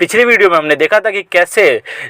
पिछली वीडियो में हमने देखा था कि कैसे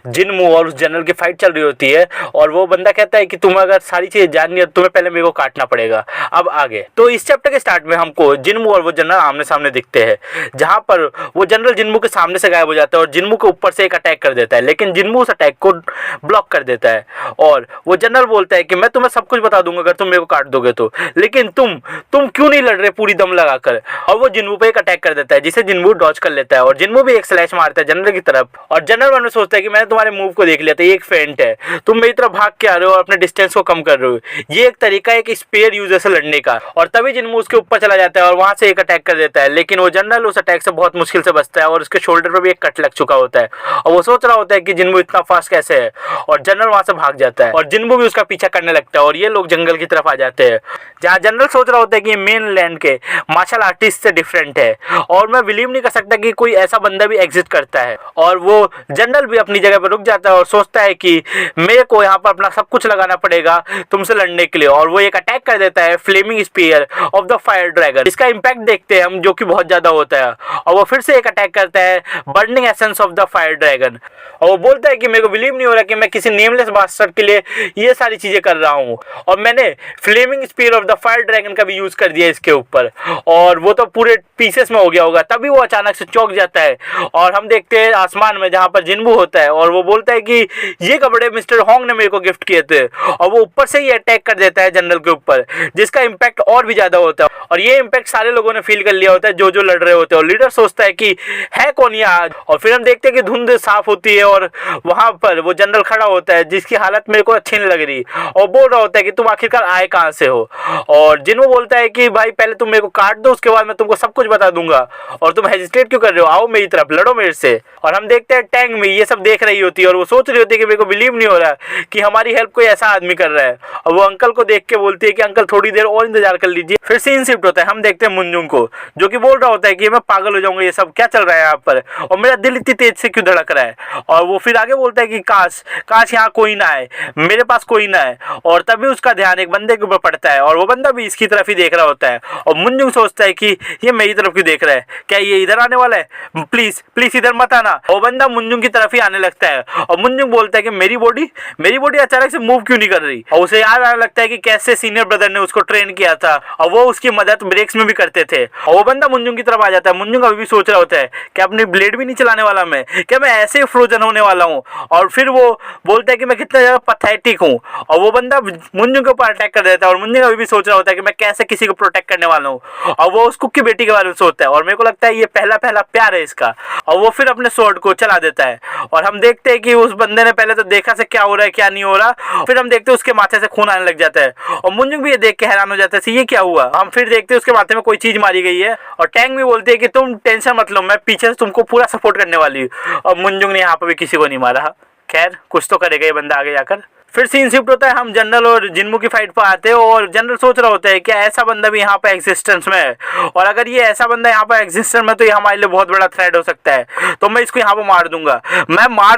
जिनमू और उस जनरल की फाइट चल रही होती है और वो बंदा कहता है कि तुम्हें अगर सारी चीजें जाननी है तुम्हें पहले मेरे को काटना पड़ेगा। अब आगे तो इस चैप्टर के स्टार्ट में हमको जिनमू और वो जनरल आमने सामने दिखते हैं, जहां पर वो जनरल जिनमू के सामने से गायब हो जाता है और जिनमू के ऊपर से एक अटैक कर देता है, लेकिन जिनमू उस अटैक को ब्लॉक कर देता है और वो जनरल बोलता है कि मैं तुम्हें सब कुछ बता दूंगा अगर तुम मेरे को काट दोगे तो, लेकिन तुम क्यों नहीं लड़ रहे पूरी दम लगाकर। और वो जिनमू पे एक अटैक कर देता है जिसे जिनमू डॉज कर लेता है और जिनमू भी एक स्लैश मारता है जनरल की तरफ और जनरल वन सोचता है कि मैंने तुम्हारे मूव को देख लिया था, ये एक फेंट है, तुम मेरी तरफ भाग के आ रहे हो और अपने डिस्टेंस को कम कर रहे हो, ये एक तरीका है एक स्पेयर यूजर से लड़ने का। और तभी जिनमू उसके ऊपर चला जाता है और वहां से एक अटैक कर देता है, लेकिन वो जनरल उस अटैक से बहुत मुश्किल से बचता है और उसके शोल्डर पर भी एक कट लग चुका होता है और वो सोच रहा होता है कि जिनमू इतना फास्ट कैसे है और जनरल वहां से भाग जाता है और जिनमू भी उसका पीछा करने लगता है और ये लोग जंगल की तरफ आ जाते हैं, जहाँ जनरल सोच रहा होता है कि ये मेन लैंड के मार्शल आर्टिस्ट से डिफरेंट है और मैं बिलीव नहीं कर सकता कि कोई ऐसा बंदा भी एग्जिस्ट करता है। और वो जनरल भी अपनी जगह पर रुक जाता है और सोचता है कि मेरे को यहाँ पर अपना सब कुछ लगाना पड़ेगा तुमसे लड़ने के लिए और वो एक अटैक कर देता है flaming spear of the fire dragon. इसका इंपैक्ट देखते हैं हम जो कि बहुत ज्यादा होता है और वो फिर से एक अटैक करता है burning essence of the fire dragon और वो बोलता है कि मेरे को बिलीव नहीं हो रहा कि मैं किसी नेमलेस बास्टर्ड के लिए ये सारी चीजें कर रहा हूँ और मैंने flaming spear of the fire dragon का भी यूज कर दिया इसके ऊपर और वो तो पूरे पीसेस में हो गया होगा। तभी वो अचानक से चौंक जाता है और हम देखते हैं आसमान में जहां पर जिनमू होता है और वो बोलता है कि ये कपड़े मिस्टर होंग ने मेरे को गिफ्ट किए थे और वो ऊपर से ही अटैक कर देता है जनरल के ऊपर, जिसका इंपैक्ट और भी ज्यादा होता है और ये इंपैक्ट सारे लोगों ने फील कर लिया होता है जो लड़ रहे होते हैं और लीडर सोचता है कि है कौन ये आज। और फिर हम देखते हैं कि धुंध साफ होती है और वहां पर वो जनरल खड़ा होता है जिसकी हालत मेरे को अच्छी नहीं लग रही और बोल रहा होता है कि तुम आखिरकार आए कहां से हो और जिनमू बोलता है कि भाई पहले तुम मेरे को काट दो उसके बाद मैं तुमको सब कुछ बता दूंगा और तुम हेजिटेट क्यों कर रहे हो, आओ मेरी तरफ लड़ो मेरे से। और हम देखते हैं टैंग में ये सब देख रही होती है और वो सोच रही होती है कि मेरे को बिलीव नहीं हो रहा कि हमारी हेल्प कोई ऐसा आदमी कर रहा है और वो अंकल को देख के बोलती है कि अंकल थोड़ी देर और इंतजार कर लीजिए। फिर सीन शिफ्ट होता है, हम देखते हैं मुंजुंग को जो कि बोल रहा होता है कि मैं पागल हो जाऊंगा, ये सब क्या चल रहा है यहाँ पर और मेरा दिल इतनी तेज से क्यों धड़क रहा है। और वो फिर आगे बोलता है कि काश यहाँ कोई ना आए, मेरे पास कोई ना आए और तभी उसका ध्यान एक बंदे के ऊपर पड़ता है और वो बंदा भी इसकी तरफ ही देख रहा होता है और मुंजुंग सोचता है कि ये मेरी तरफ क्यों देख रहा है, क्या ये इधर आने वाला है, प्लीज इधर मत आना। वो बंदा मुंजुंग की तरफ ही आने लगता है और मुंजुंग बोलता है कि मेरी बॉडी अचानक से मूव क्यों नहीं कर रही और उसे याद आने लगता है कि कैसे सीनियर ब्रदर ने उसको ट्रेन किया था और वो उसकी मदद ब्रेक्स में भी करते थे और वो बंदा मुंजुंग की तरफ आ जाता है। मुंजुंग अभी भी सोच रहा होता है कि अपनी ब्लेड भी नहीं चलाने वाला मैं, क्या मैं ऐसे ही फ्रोजन होने वाला हूँ। और फिर वो बोलता है कि मैं कितना ज्यादा पथेटिक हूँ और वो बंदा मुंजुंग के ऊपर अटैक कर देता है और मुंजुंग अभी भी सोच रहा होता है कि मैं कैसे किसी को प्रोटेक्ट करने वाला हूँ और वो उस कुक की बेटी के बारे में सोचता है और मेरे को लगता है ये पहला प्यार है इसका और वो फिर अपने स्वॉर्ड को चला देता है और हम देखते हैं कि उस बंदे ने पहले तो देखा से क्या हो रहा है क्या नहीं हो रहा, फिर हम देखते हैं उसके माथे से खून आने लग जाता है और मुंजुंग भी ये देख के हैरान हो जाता है ये क्या हुआ। हम फिर देखते हैं उसके माथे में कोई चीज मारी गई है और टैंग भी बोलती है कि तुम टेंशन मत लो, मैं पीछे से तुमको पूरा सपोर्ट करने वाली हूँ और मुंजुंग ने यहाँ पर भी किसी को नहीं मारा। खैर कुछ तो करेगा ये बंदा आगे जाकर। फिर सीन शिफ्ट होता है, हम जनरल और जिनमू की फाइट पर आते हैं और जनरल सोच रहा होता है कि ऐसा बंदा भी यहाँ पर एग्जिस्टेंस में है और अगर ये ऐसा बंदा यहाँ पर एग्जिस्टेंस में तो ये हमारे लिए बहुत बड़ा थ्रेट हो सकता है, तो मैं इसको यहाँ पर मार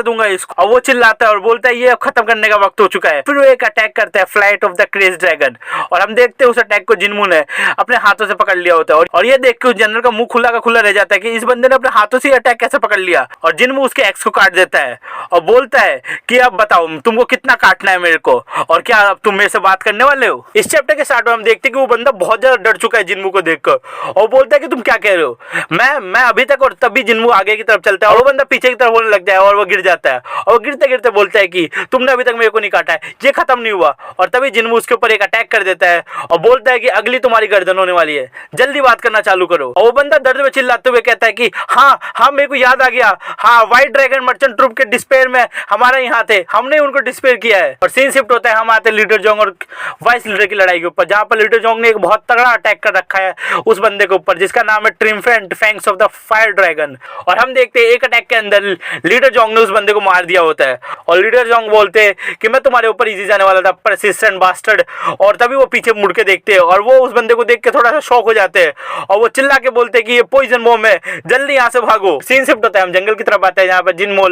दूंगा इसको। और वो चिल्लाता है और बोलता है ये अब खत्म करने का वक्त हो चुका है। फिर वो एक अटैक करता है flight of the craze dragon और हम देखते हैं उस अटैक को जिनमू ने अपने हाथों से पकड़ लिया होता है और ये देख के उस जनरल का मुंह खुला का खुला रह जाता है कि इस बंदे ने अपने हाथों से अटैक कैसे पकड़ लिया। और जिनमू उसके एक्स को काट देता है और बोलता है कि अब बताओ तुमको कितना काटना है मेरे को और क्या अब तुम मेरे से बात करने वाले हो। इस चैप्टर के स्टार्ट में हम देखते हैं कि वो बंदा बहुत ज्यादा डर चुका है जिनमू को देखकर और बोलता है कि तुम क्या कह रहे हो, मैं अभी तक। और तभी जिनमू आगे की तरफ चलता है और वो बंदा पीछे की तरफ होने लगता है और वो गिर जाता है और गिरते गिरते बोलता है कि तुमने अभी तक मेरे को नहीं काटा है, ये खत्म नहीं हुआ। और तभी जिनमू उसके ऊपर एक अटैक कर देता है और बोलता है कि अगली तुम्हारी गर्दन होने वाली है, जल्दी बात करना चालू करो। और वो बंदा दर्द में चिल्लाते हुए कहता है कि हाँ मेरे को याद आ गया, हाँ व्हाइट ड्रैगन मर्चेंट ट्रूप के डिस्पेयर में हमारे यहाँ थे, हमने उनको डिस्पेयर किया है। और सीन शिफ्ट होता है, हम आते लीडर जोंग और वाइस लीडर की लड़ाई के ऊपर, जहां पर लीडर जोंग ने एक बहुत तगड़ा अटैक कर रखा है उस बंदे के ऊपर जिसका नाम है triumphant fangs of the fire dragon. और हम देखते हैं एक अटैक के अंदर लीडर जोंग ने उस बंदे को मार दिया होता है और लीडर जोंग बोलते हैं कि मैं तुम्हारे ऊपर इजी जाने वाला था परसिस्टेंट बास्टर्ड। और तभी वो पीछे मुड़ के देखते हैं और वो उस बंदे को देख के थोड़ा सा शॉक हो जाते हैं और वो चिल्ला के बोलते हैं कि ये पॉइजन बॉम्ब है, जल्दी यहाँ से भागो। सीन शिफ्ट होता है, हम जंगल की तरफ आते हैं जहाँ पर जिनमू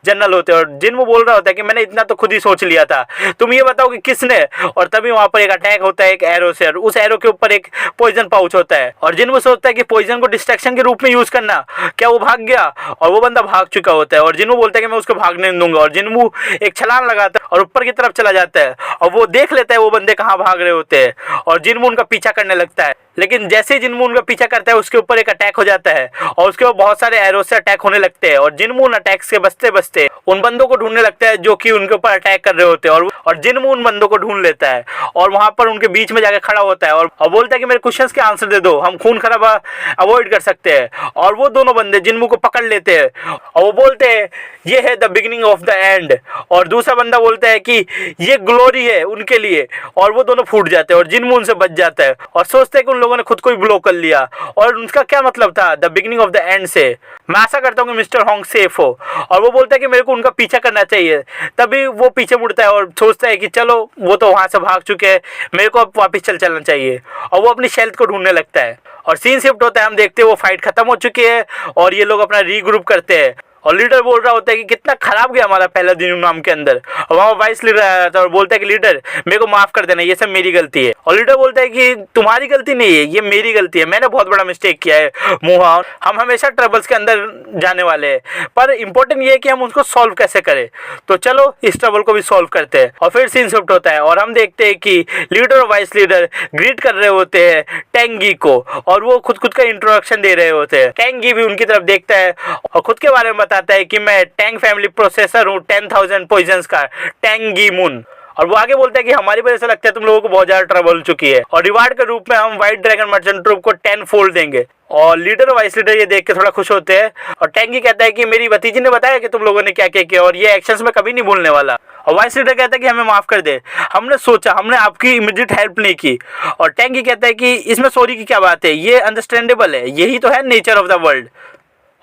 जनरल होते हैं और जिनमू बोल रहा होता है कि मैंने इतना तो खुद ही सोच लिया पता, तुम ये बताओ कि किसने। और तभी वहां पर एक अटैक होता है एक एरो से, उस एरो के ऊपर एक पॉइजन पाउच होता है और जिन्मू सोचता है कि पॉइजन को डिस्ट्रैक्शन के रूप में यूज करना। क्या वो भाग गया? और वो बंदा भाग चुका होता है और जिन्मू बोलता है कि मैं उसको भागने नहीं दूंगा। और जिन्मू एक छलांग लगाता है और ऊपर की तरफ चला जाता है और वो देख लेता है वो बंदे कहाँ भाग रहे होते हैं और जिन्मू उनका पीछा करने लगता है। लेकिन जैसे ही जिन्मू उनका पीछा करता है उसके ऊपर एक अटैक हो जाता है और उसके ऊपर बहुत सारे एरो से अटैक होने लगते हैं और जिन्मू उन अटैक से बचते बचते उन बंदों को ढूंढने लगता है जो कि उनके ऊपर अटैक कर रहे होते हैं और जिन्मू उन बंदों को ढूंढ लेता है और वहां पर उनके बीच में जाकर खड़ा होता है और बोलता है कि मेरे क्वेश्चंस के आंसर दे दो, हम खून खराबा अवॉइड कर सकते हैं। और वो दोनों बंदे जिन्मू को पकड़ लेते हैं और वो बोलते हैं ये है the beginning of the end. और दूसरा बंदा बोलता है कि ये ग्लोरी है उनके लिए और वो दोनों फूट जाते हैं और जिन्मू उनसे बच जाता है और सोचते हैं कि उन लोगों ने खुद को ही ब्लॉक कर लिया। और उनका क्या मतलब था the beginning of the end से? मैं आशा करता हूँ कि मिस्टर होंग सेफ हो। और वो बोलता है कि मेरे को उनका पीछा करना चाहिए। तभी वो पीछे मुड़ता है और सोचता है कि चलो वो तो वहां से भाग चुके हैं, मेरे को अब वापस चलना चाहिए। और वो अपनी शेल्थ को ढूंढने लगता है और सीन शिफ्ट होता है, हम देखते हैं वो फाइट खत्म हो चुकी है और ये लोग अपना रीग्रुप करते हैं और लीडर बोल रहा होता है कि कितना खराब गया हमारा पहला दिन नाम के अंदर। और वहाँ वाइस लीडर आया था और बोलता है कि लीडर मेरे को माफ कर देना, ये सब मेरी गलती है। और लीडर बोलता है कि तुम्हारी गलती नहीं है, ये मेरी गलती है, मैंने बहुत बड़ा मिस्टेक किया है मुहान, हम हमेशा ट्रबल्स के अंदर जाने वाले हैं पर इंपॉर्टेंट ये है कि हम उसको सॉल्व कैसे करें। तो चलो इस ट्रबल को भी सॉल्व करते हैं। और फिर सीन शिफ्ट होता है और हम देखते हैं कि लीडर और वाइस लीडर ग्रीट कर रहे होते हैं टेंगी को और वो खुद का इंट्रोडक्शन दे रहे होते हैं। टेंगी भी उनकी तरफ देखता है और खुद के बारे में बताता है कि मैं टैंग फैमिली प्रोसेसर हूँ 10,000 पॉइजन्स का, टैंगी मून। और वो आगे बोलता है कि हमारी वजह से लगता है तुम लोगों को बहुत ज्यादा ट्रबल हो चुकी है और रिवार्ड के रूप में हम व्हाइट ड्रैगन मर्चेंट ट्रूप को 10 फोल्ड देंगे। और लीडर और वाइस लीडर ये देख के थोड़ा खुश होते हैं और टैंगी कहता है कि मेरी भतीजी ने बताया कि तुम लोगों ने क्या क्या किया और ये एक्शंस में कभी नहीं भूलने वाला। और वाइस लीडर कहता है कि हमें माफ कर दे, हमने सोचा, हमने आपकी इमीडिएट हेल्प नहीं की। और टैंगी कहता है कि इसमें सॉरी की क्या बात है, ये अंडरस्टैंडेबल है, यही तो है नेचर ऑफ द वर्ल्ड।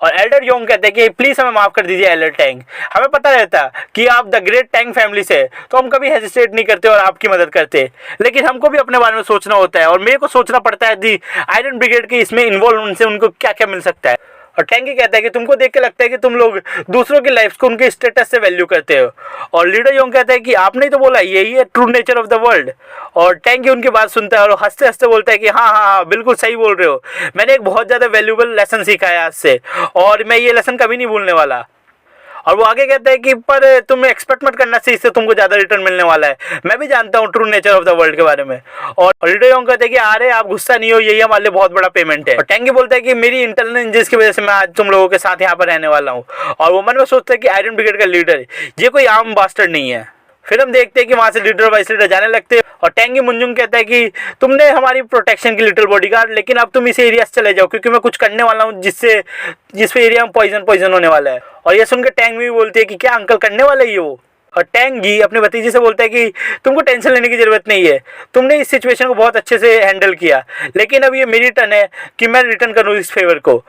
और एल्डर योंग कहते हैं कि प्लीज हमें माफ कर दीजिए एल्डर टैंग, हमें पता रहता कि आप द ग्रेट टैंग फैमिली से, तो हम कभी हेजिटेट नहीं करते और आपकी मदद करते, लेकिन हमको भी अपने बारे में सोचना होता है और मेरे को सोचना पड़ता है दी आयरन ब्रिगेड के इसमें इन्वॉल्व उनसे उनको क्या क्या मिल सकता है। और टैंगी कहता है कि तुमको देख के लगता है कि तुम लोग दूसरों की लाइफ को उनके स्टेटस से वैल्यू करते हो। और लीडर योंग कहता है कि आपने ही तो बोला यही है true nature of the world. और टैंगी उनकी बात सुनता है और हंसते हंसते बोलता है कि हाँ हाँ हाँ बिल्कुल सही बोल रहे हो, मैंने एक बहुत ज़्यादा वैल्यूबल लेसन सीखा है आज से और मैं ये लेसन कभी नहीं भूलने वाला। और वो आगे कहता है कि पर तुम एक्सपेक्ट मत करना से इससे तुमको ज़्यादा रिटर्न मिलने वाला है, मैं भी जानता हूँ true nature of the world के बारे में। और लीडर योंग कहते हैं कि अरे आप गुस्सा नहीं हो, यही हमारे लिए बहुत बड़ा पेमेंट है। और टैंगी बोलता है कि मेरी इंटेलिजेंस की वजह से मैं आज तुम लोगों के साथ यहाँ पर रहने वाला हूँ। और वो मन में सोचता है कि आयरन ब्रिगेड का लीडर ये कोई आम बास्टर्ड नहीं है। फिर हम देखते हैं कि वहाँ से लीडर वाइस लीडर जाने लगते हैं और टैंगी मुंजुंग कहता है कि तुमने हमारी प्रोटेक्शन की लिटिल बॉडीगार्ड, लेकिन अब तुम इस एरिया से चले जाओ क्योंकि मैं कुछ करने वाला हूँ जिस एरिया में पॉइजन होने वाला है। और ये सुनकर टैंग भी बोलती है कि क्या अंकल करने वाला है ये वो। और टैंगी अपने भतीजे से बोलता है कि तुमको टेंशन लेने की जरूरत नहीं है, तुमने इस सिचुएशन को बहुत अच्छे से हैंडल किया, लेकिन अब ये मेरी टर्न है कि मैं रिटर्न करूँ इस फेवर को।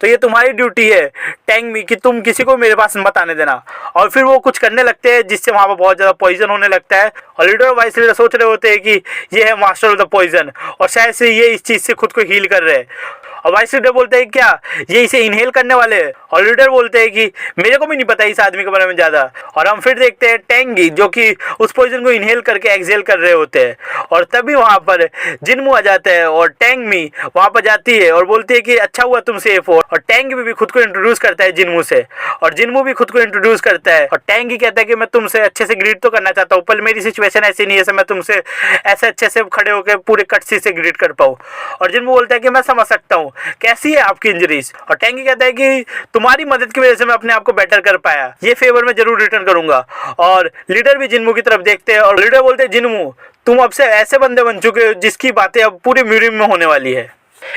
तो ये तुम्हारी ड्यूटी है टैंग मी कि तुम किसी को मेरे पास मत आने देना। और फिर वो कुछ करने लगते हैं जिससे वहाँ पर बहुत ज़्यादा पॉइजन होने लगता है और लीडर और वाइस लीडर सोच रहे होते हैं कि ये है मास्टर ऑफ द पॉइजन और शायद से ये इस चीज़ से खुद को हील कर रहे हैं। और वाइस लीडर बोलते हैं क्या ये इसे इनहेल करने वाले हैं? और लीडर बोलते हैं कि मेरे को भी नहीं पता इस आदमी के बारे में ज़्यादा। और हम फिर देखते हैं टैंगी जो कि उस पॉइजन को इनहेल करके एक्सहेल कर रहे होते हैं और तभी वहाँ पर जिन्मू आ जाता है और टैंग मी वहाँ पर जाती है और बोलती है कि अच्छा हुआ तुम सेफ हो। और टैंगी भी खुद को इंट्रोड्यूस करता है जिन्मू से और जिन्मू भी खुद को इंट्रोड्यूस करता है और टैंगी कहता है कि मैं तुमसे अच्छे से ग्रीट तो करना चाहता हूँ पर मेरी सिचुएशन ऐसी नहीं है मैं तुमसे ऐसे अच्छे से खड़े होकर पूरे कटसी से ग्रीट कर पाऊँ। और जिन्मू बोलता है कि मैं समझ सकता हूँ कैसी है आपकी इंजरीज। और टैंगी कहता है कि तुम्हारी मदद की वजह से मैं अपने आप को बेटर कर पाया, ये फेवर मैं जरूर रिटर्न करूंगा। और लीडर भी जिन्मू की तरफ देखते हैं और लीडर बोलते हैं जिन्मू तुम अब से ऐसे बंदे बन चुके हो जिसकी बातें अब पूरे म्यूजियम में होने वाली है।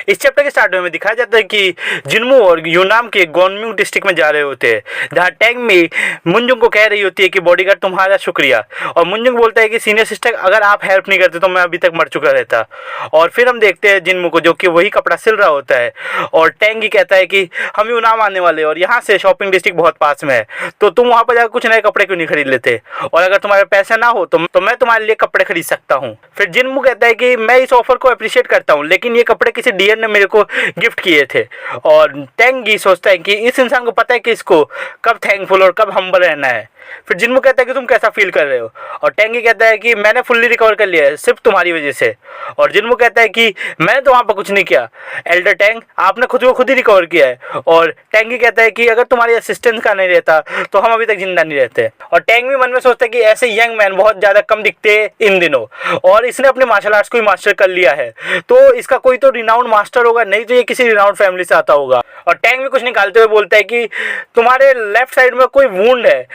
इस चैप्टर के स्टार्ट में दिखाया जाता है कि जिन्मू और यूनाम के गोनम्यू डिस्ट्रिक्ट में जा रहे होते हैं जहाँ टैंग मी मुंजुंग को कह रही होती है कि बॉडीगार्ड तुम्हारा शुक्रिया। और मुंजुंग बोलता है कि सीनियर सिस्टर अगर आप हेल्प नहीं करते तो मैं अभी तक मर चुका रहता। और फिर हम देखते हैं जिन्मू को जो कि वही कपड़ा सिल रहा होता है और टैंगी कहता है कि हम यूनाम आने वाले और यहाँ से शॉपिंग डिस्ट्रिक्ट बहुत पास में है तो तुम वहाँ पर जाकर कुछ नए कपड़े क्यों नहीं खरीद लेते और अगर तुम्हारे पैसे ना हो तो मैं तुम्हारे लिए कपड़े खरीद सकता हूँ। फिर जिन्मू कहता है कि मैं इस ऑफर को अप्रिशिएट करता हूँ लेकिन ये कपड़े किसी डियर ने मेरे को गिफ्ट किए थे। और टैंगी सोचता है कि इस इंसान को पता है कि इसको कब थैंकफुल और कब हम्बल रहना है। फिर जिन्मू कहता है कि तुम कैसा फील कर रहे हो, और टेंगी कहता है कि मैंने फुल्ली रिकवर कर लिया है सिर्फ तुम्हारी वजह से। और जिन्मू कहता है कि मैंने तो वहाँ पर कुछ नहीं किया एल्डर टैंग, आपने खुद को खुद ही रिकवर किया है। और टेंगी कहता है कि अगर तुम्हारी असिस्टेंस का नहीं रहता तो हम अभी तक जिंदा नहीं रहते। और टैंग भी मन में सोचता है कि ऐसे यंग मैन बहुत ज़्यादा कम दिखते इन दिनों, और इसने अपने मार्शल आर्ट्स को ही मास्टर कर लिया है, तो इसका कोई तो रिनाउंड मास्टर होगा, नहीं तो ये किसी रिनाउंड फैमिली से आता होगा। और टैंग भी कुछ निकालते हुए बोलता है कि तुम्हारे लेफ्ट साइड में कोई वुंड है,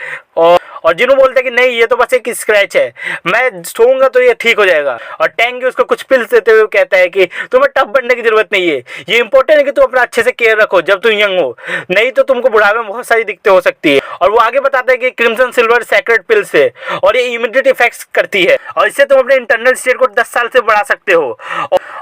और जिन्हों बोलते हैं कि नहीं ये तो बस एक स्क्रैच है, मैं सोऊंगा तो ये ठीक हो जाएगा। और टैंग उसको कुछ पिल्स देते हुए कहता है कि तुम्हें टफ बनने की जरूरत नहीं है, ये इंपॉर्टेंट है कि तुम अपना अच्छे से केयर रखो जब तुम यंग हो, नहीं तो तुमको बुढ़ापे में बहुत सारी दिक्कतें हो सकती है। और वो आगे बताता है कि क्रिम्सन सिल्वर सेक्रेट पिल्स है और ये इमीडिएट इफेक्ट्स करती है, और इससे तुम अपने इंटरनल स्टेट को 10 साल से बढ़ा सकते हो।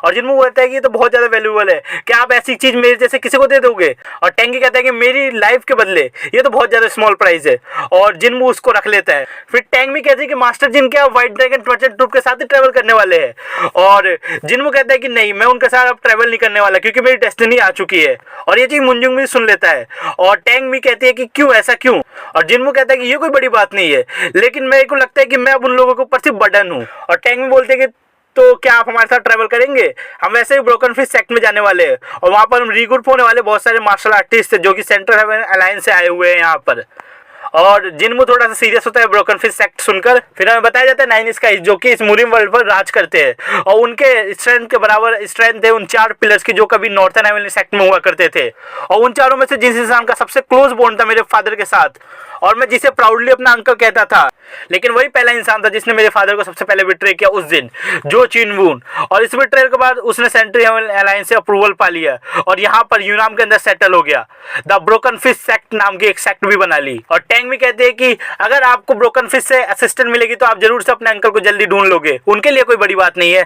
और जिन्हों कहता है कि ये तो बहुत ज़्यादा वैल्यूएबल है, क्या आप ऐसी चीज़ मेरे जैसे किसी को दे दोगे? और टेंगी कहता है कि मेरी लाइफ के बदले ये तो बहुत ज़्यादा स्मॉल प्राइस है, और जिन्मू उसको रख लेता है। फिर टैंग भी कहते हैं कि मास्टर जिन क्या व्हाइट ड्रैगन टॉर्चर ट्रूप के साथ ही ट्रैवल करने वाले हैं, और जिन्मू कहता है कि नहीं मैं उनके साथ अब ट्रैवल नहीं करने वाला क्योंकि मेरी डेस्टिनी आ चुकी है। और ये चीज़ मुंजुंग भी सुन लेता है, और टैंग भी कहती है कि क्यों, ऐसा क्यों? और जिन्मू कहता है कि ये कोई बड़ी बात नहीं है, लेकिन मेरे को लगता है कि मैं अब उन लोगों के ऊपर सिर्फ बर्डन हूँ। और टैंग भी बोलते हैं कि तो क्या आप हमारे साथ ट्रैवल करेंगे? हम वैसे ही ब्रोकन फिश सेक्ट में जाने वाले हैं, और वहाँ पर हम रिक्रूट होने वाले बहुत सारे मार्शल आर्टिस्ट जो कि सेंट्रल हेवन अलायंस से आए हुए हैं यहाँ पर। और जिन्मू थोड़ा सा सीरियस होता है ब्रोकन फिश सेक्ट सुनकर। फिर हमें बताया जाता है 9 स्काइज जो कि इस मुरिम वर्ल्ड पर राज करते हैं, और उनके स्ट्रेंथ के बराबर स्ट्रेंथ है उन 4 पिलर्स की जो कभी नॉर्थन हेवन सेक्ट में हुआ करते थे। और उन चारों में से जिस इंसान का सबसे क्लोज बॉन्ड था मेरे फादर के साथ, और मैं जिसे प्राउडली अपना अंकल कहता था, लेकिन वही पहला इंसान था जिसने मेरे फादर को सबसे पहले बिट्रे किया उस दिन, जो चिनवून। और इस बिट्रेल के बाद उसने सेंट्रल हेवन अलायंस से अप्रूवल पा लिया और यहाँ पर यूनाम के अंदर सेटल हो गया। द ब्रोकन फिश सेक्ट नाम की एक सेक्ट भी बना ली। और टैंग भी कहते हैं कि अगर आपको ब्रोकन फिश से असिस्टेंट मिलेगी तो आप जरूर से अपने अंकल को जल्दी ढूंढ लोगे, उनके लिए कोई बड़ी बात नहीं है।